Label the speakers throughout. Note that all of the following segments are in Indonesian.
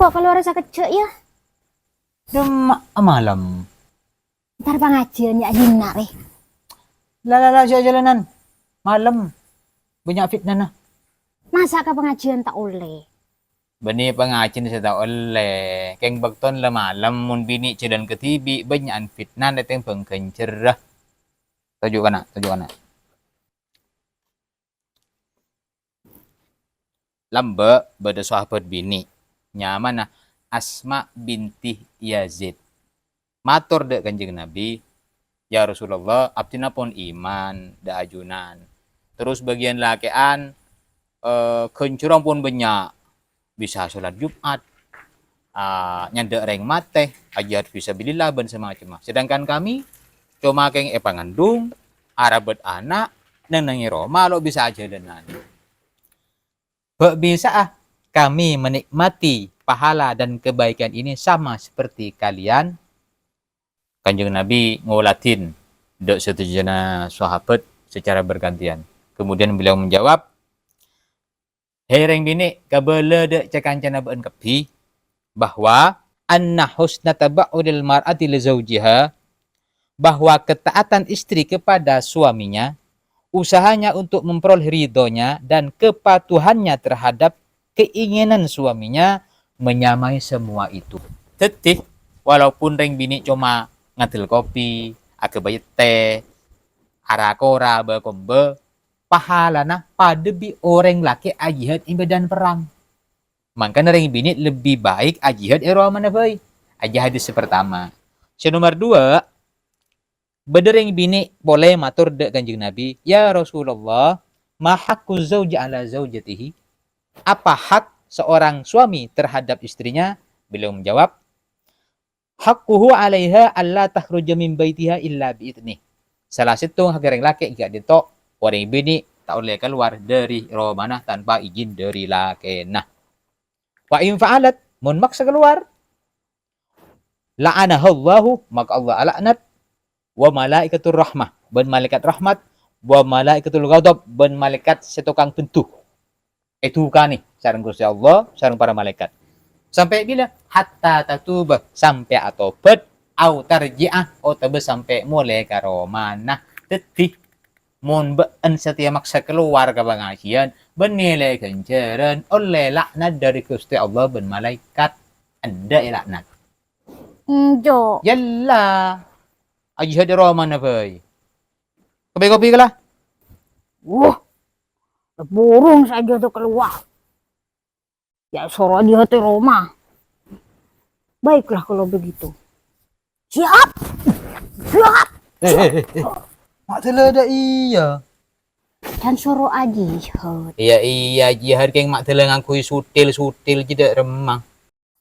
Speaker 1: kok keluar rasa kecil ya.
Speaker 2: Malam.
Speaker 1: Ntar pengajian ya dina reh.
Speaker 2: Lala jalanan. Malam. Banyak fitnah nah.
Speaker 1: Masa ke pengajian tak oleh?
Speaker 2: Bani pengajian saya tak oleh. Keng bakton lah malam mun bini cedan ketibi banyak fitnah datang pengkencerah. Tujuh kana. Lamba bada sahabat bini. Nyaman nah Asma binti Yazid. Matur dek Kanjeng Nabi, ya Rasulullah, abdina pun iman da ajunan. Terus bagian lakean kencurang pun banyak. Bisa sholat Jumat, nyandek reng mate, ajat fisabilillah ban semacam. Sedangkan kami cuma keng pangandung, arabet anak, nang nangi Roma lo bisa aja denan. Bisa kami menikmati pahala dan kebaikan ini sama seperti kalian. Kanjeng Nabi ngulatin dok setujana sahabat secara bergantian. Kemudian beliau menjawab, hereng bini kabele dek cekancana beun kepi bahwa anna husna taba'udil mar'ati li zawjiha, bahwa ketaatan istri kepada suaminya, usahanya untuk memperoleh ridhonya dan kepatuhannya terhadap keinginan suaminya menyamai semua itu. Tetih, walaupun reng bini cuma ngadil kopi, bayar teh, arakora, bakombe, pahalana pada bi orang laki ajihad imbadan perang. Makanya reng bini lebih baik ajihad mana bay? Ajihad pertama. Nomor 2, bedereng bini boleh matur dek Kanjeng Nabi, ya Rasulullah, ma haqqu zauji ala zaujatihi? Apa hak seorang suami terhadap istrinya? Beliau menjawab, haqquhu 'alaiha alla takhruja min baitiha illa bi'idnih. Salah satu hak orang laki jika ditok orang bini tak boleh keluar dari rumah tanpa izin dari laki. Nah, wa in fa'alat mun maksa keluar, la'anahallahu, maka Allah alaknat, wa malaikatur rahmah, ban malaikat rahmat, wa malaikatul ghadab, ban malaikat setukang bentuk. Itu kan nih sareng Gusti Allah, sareng para malaikat. Sampai bila hatta tatuba, sampai atobat, au tarji'ah, atau sampai mulai karo mana tetih mun beun setia maksa keluar ke pengajian benilai ganjaran oleh laknat dari Gusti Allah ben malaikat. Ada laknat.
Speaker 1: Jo.
Speaker 2: Yalla. Ajihad mana bay? Kopi-kopi kalah.
Speaker 1: Burung saja tuh keluar. Ya suruh di hati Roma. Baiklah kalau begitu. Siap.
Speaker 2: Mak telada iya.
Speaker 1: Dan suruh ajihad.
Speaker 2: Iya jihad keng mak tele ngangkui sutil jeda remang.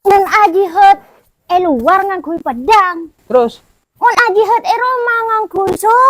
Speaker 1: Dan ajihad luar ngangkui pedang.
Speaker 2: Terus
Speaker 1: Mun ajihad Roma ngangkui cia.